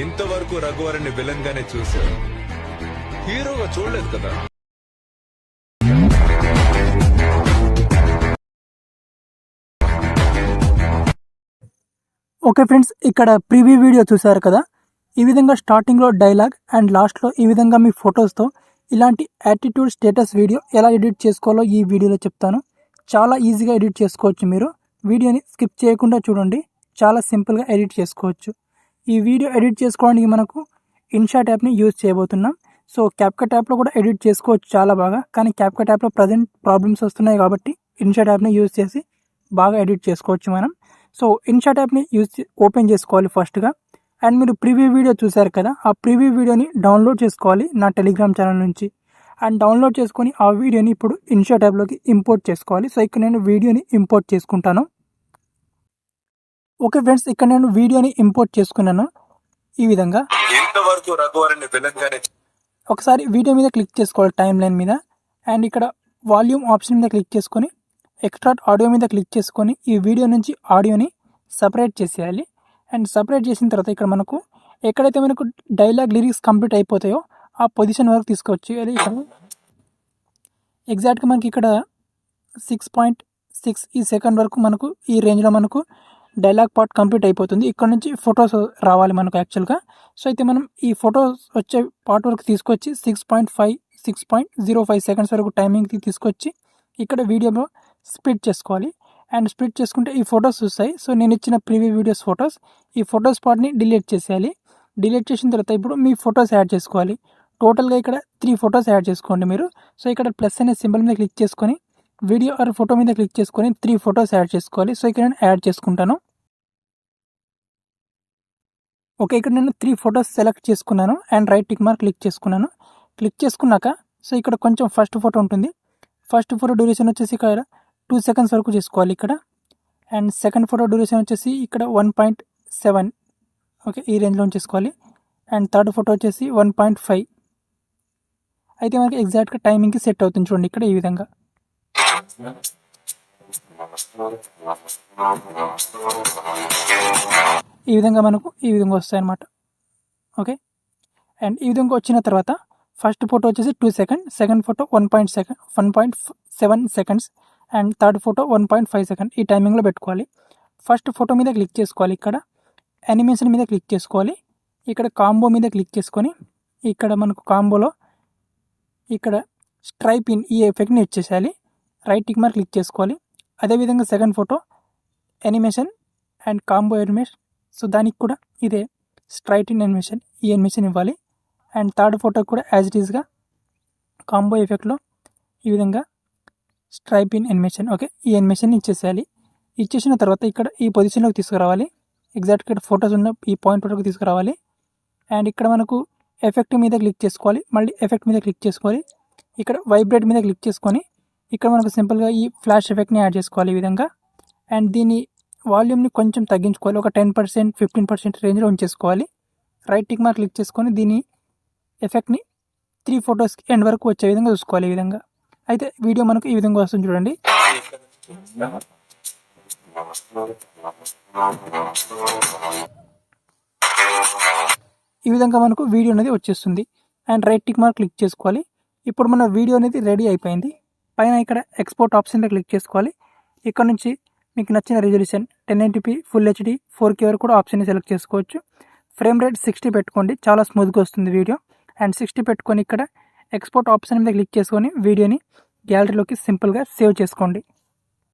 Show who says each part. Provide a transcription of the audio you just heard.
Speaker 1: ఇంతవరకు రఘువరన్ని విలన్ గానే చూశారు, హీరోగా చూడలేదు కదా.
Speaker 2: ఓకే ఫ్రెండ్స్, ఇక్కడ ప్రివ్యూ వీడియో చూసారు కదా. ఈ విధంగా స్టార్టింగ్లో డైలాగ్ అండ్ లాస్ట్లో ఈ విధంగా మీ ఫొటోస్తో ఇలాంటి యాటిట్యూడ్ స్టేటస్ వీడియో ఎలా ఎడిట్ చేసుకోవాలో ఈ వీడియోలో చెప్తాను. చాలా ఈజీగా ఎడిట్ చేసుకోవచ్చు. మీరు వీడియోని స్కిప్ చేయకుండా చూడండి, చాలా సింపుల్గా ఎడిట్ చేసుకోవచ్చు. ఈ వీడియో ఎడిట్ చేసుకోవడానికి మనకు ఇన్షాట్ యాప్ని యూజ్ చేయబోతున్నాం. సో క్యాప్కట్ యాప్లో కూడా ఎడిట్ చేసుకోవచ్చు చాలా బాగా, కానీ క్యాప్కట్ యాప్లో ప్రజెంట్ ప్రాబ్లమ్స్ వస్తున్నాయి కాబట్టి ఇన్షాట్ యాప్ని యూజ్ చేసి బాగా ఎడిట్ చేసుకోవచ్చు మనం. సో ఇన్షాట్ యాప్ని ఓపెన్ చేసుకోవాలి ఫస్ట్గా. అండ్ మీరు ప్రివ్యూ వీడియో చూసారు కదా, ఆ ప్రివ్యూ వీడియోని డౌన్లోడ్ చేసుకోవాలి నా టెలిగ్రామ్ ఛానల్ నుంచి. అండ్ డౌన్లోడ్ చేసుకొని ఆ వీడియోని ఇప్పుడు ఇన్షాట్ యాప్లోకి ఇంపోర్ట్ చేసుకోవాలి. సో ఇక్కడ నేను వీడియోని ఇంపోర్ట్ చేసుకుంటాను. ఓకే ఫ్రెండ్స్, ఇక్కడ నేను వీడియోని ఇంపోర్ట్ చేసుకున్నాను ఈ విధంగా. ఒకసారి వీడియో మీద క్లిక్ చేసుకోవాలి టైం లైన్ మీద. అండ్ ఇక్కడ వాల్యూమ్ ఆప్షన్ మీద క్లిక్ చేసుకొని ఎక్స్ట్రాక్ట్ ఆడియో మీద క్లిక్ చేసుకొని ఈ వీడియో నుంచి ఆడియోని సపరేట్ చేసేయాలి. అండ్ సపరేట్ చేసిన తర్వాత ఇక్కడ మనకు ఎక్కడైతే మనకు డైలాగ్ లిరిక్స్ కంప్లీట్ అయిపోతాయో ఆ పొజిషన్ వరకు తీసుకొచ్చి ఇక్కడ ఎగ్జాక్ట్గా మనకి ఇక్కడ 6.6 ఈ సెకండ్ వరకు మనకు ఈ రేంజ్లో మనకు డైలాగ్ పార్ట్ కంప్లీట్ అయిపోతుంది. ఇక్కడ నుంచి ఫొటోస్ రావాలి మనకు యాక్చువల్గా. సో అయితే మనం ఈ ఫొటోస్ వచ్చే పార్ట్ వరకు తీసుకొచ్చి 6.05 సెకండ్స్ వరకు టైమింగ్కి తీసుకొచ్చి ఇక్కడ వీడియోలో స్ప్లిట్ చేసుకోవాలి. అండ్ స్ప్లిట్ చేసుకుంటే ఈ ఫొటోస్ వస్తాయి. సో నేను ఇచ్చిన ప్రీవియూ వీడియోస్ ఫొటోస్, ఈ ఫొటోస్ పార్ట్ని డిలీట్ చేసేయాలి. డిలీట్ చేసిన తర్వాత ఇప్పుడు మీ ఫొటోస్ యాడ్ చేసుకోవాలి. టోటల్గా ఇక్కడ 3 ఫొటోస్ యాడ్ చేసుకోండి మీరు. సో ఇక్కడ ప్లస్ అనే సింబల్ మీద క్లిక్ చేసుకొని వీడియో ఆర్ ఫోటో మీద క్లిక్ చేసుకొని 3 ఫొటోస్ యాడ్ చేసుకోవాలి. సో ఇక్కడ నేను యాడ్ చేసుకుంటాను. ఓకే, ఇక్కడ నేను 3 ఫొటోస్ సెలెక్ట్ చేసుకున్నాను and right tick mark click చేసుకున్నాను. క్లిక్ చేసుకున్నాక సో ఇక్కడ కొంచెం ఫస్ట్ ఫోటో ఉంటుంది. ఫస్ట్ ఫోటో డ్యూరేషన్ వచ్చేసి ఇక్కడ 2 సెకండ్స్ వరకు చేసుకోవాలి ఇక్కడ. అండ్ సెకండ్ ఫోటో డ్యూరేషన్ వచ్చేసి ఇక్కడ 1.7, ఓకే ఈ రేంజ్లో చేసుకోవాలి. అండ్ థర్డ్ ఫోటో వచ్చేసి 1.5. అయితే మనకి ఎగ్జాక్ట్గా టైమింగ్కి సెట్ అవుతుంది చూడండి ఇక్కడ ఈ విధంగా. ఈ విధంగా మనకు ఈ విధంగా వస్తాయి అన్నమాట. ఓకే, అండ్ ఈ విధంగా వచ్చిన తర్వాత ఫస్ట్ ఫోటో వచ్చేసి 2 second, second photo 1.7 seconds and third photo 1.5 second ఈ టైమింగ్లో పెట్టుకోవాలి. ఫస్ట్ ఫోటో మీద క్లిక్ చేసుకోవాలి. ఇక్కడ యానిమేషన్ మీద క్లిక్ చేసుకోవాలి. ఇక్కడ కాంబో మీద క్లిక్ చేసుకొని ఇక్కడ మనకు కాంబోలో ఇక్కడ స్ట్రైప్ ఇన్ ఈ ఎఫెక్ట్ని ఇచ్చేసేయాలి. రైట్ టిక్ మార్క్ క్లిక్ చేసుకోవాలి. అదేవిధంగా second photo animation and combo animation, so దానికి కూడా ఇదే స్ట్రైట్ ఇన్ యానిమేషన్, ఈ యానిమేషన్ ఇవ్వాలి. అండ్ థర్డ్ ఫోటో కూడా యాజ్ ఇట్ ఈస్గా కాంబో ఎఫెక్ట్లో ఈ విధంగా స్ట్రైప్ ఇన్ యానిమేషన్, ఓకే ఈ యానిమేషన్ ఇచ్చేసేయాలి. ఇచ్చేసిన తర్వాత ఇక్కడ ఈ పొజిషన్లోకి తీసుకురావాలి. ఎగ్జాక్ట్గా ఇక్కడ ఫొటోస్ ఉన్న ఈ పాయింట్ వరకు తీసుకురావాలి. అండ్ ఇక్కడ మనకు ఎఫెక్ట్ మీద క్లిక్ చేసుకోవాలి. మళ్ళీ ఎఫెక్ట్ మీద క్లిక్ చేసుకోవాలి. ఇక్కడ వైబ్రేట్ మీద క్లిక్ చేసుకొని ఇక్కడ మనకు సింపుల్గా ఈ ఫ్లాష్ ఎఫెక్ట్ని యాడ్ చేసుకోవాలి ఈ విధంగా. అండ్ దీని వాల్యూమ్ని కొంచెం తగ్గించుకోవాలి, ఒక 10%, 15% రేంజ్లో ఉంచేసుకోవాలి. రైట్ టిక్ మార్క్ క్లిక్ చేసుకొని దీని ఎఫెక్ట్ని 3 ఫొటోస్కి ఎండ్ వరకు వచ్చే విధంగా చూసుకోవాలి ఈ విధంగా. అయితే వీడియో మనకు ఈ విధంగా వస్తుంది చూడండి. ఈ విధంగా మనకు వీడియో అనేది వచ్చేస్తుంది. And right tick mark click చేసుకోవాలి. ఇప్పుడు మన వీడియో అనేది రెడీ అయిపోయింది. పైన ఇక్కడ ఎక్స్పోర్ట్ ఆప్షన్లో క్లిక్ చేసుకోవాలి. ఇక్కడ నుంచి మీకు నచ్చిన resolution 1080p, full HD, 4K వరకు కూడా ఆప్షన్ని సెలెక్ట్ చేసుకోవచ్చు. ఫ్రేమ్ రేట్ 60 పెట్టుకోండి, చాలా స్మూత్గా వస్తుంది వీడియో. అండ్ 60 పెట్టుకొని ఇక్కడ ఎక్స్పోర్ట్ ఆప్షన్ మీద క్లిక్ చేసుకొని వీడియోని గ్యాలరీలోకి సింపుల్గా సేవ్ చేసుకోండి.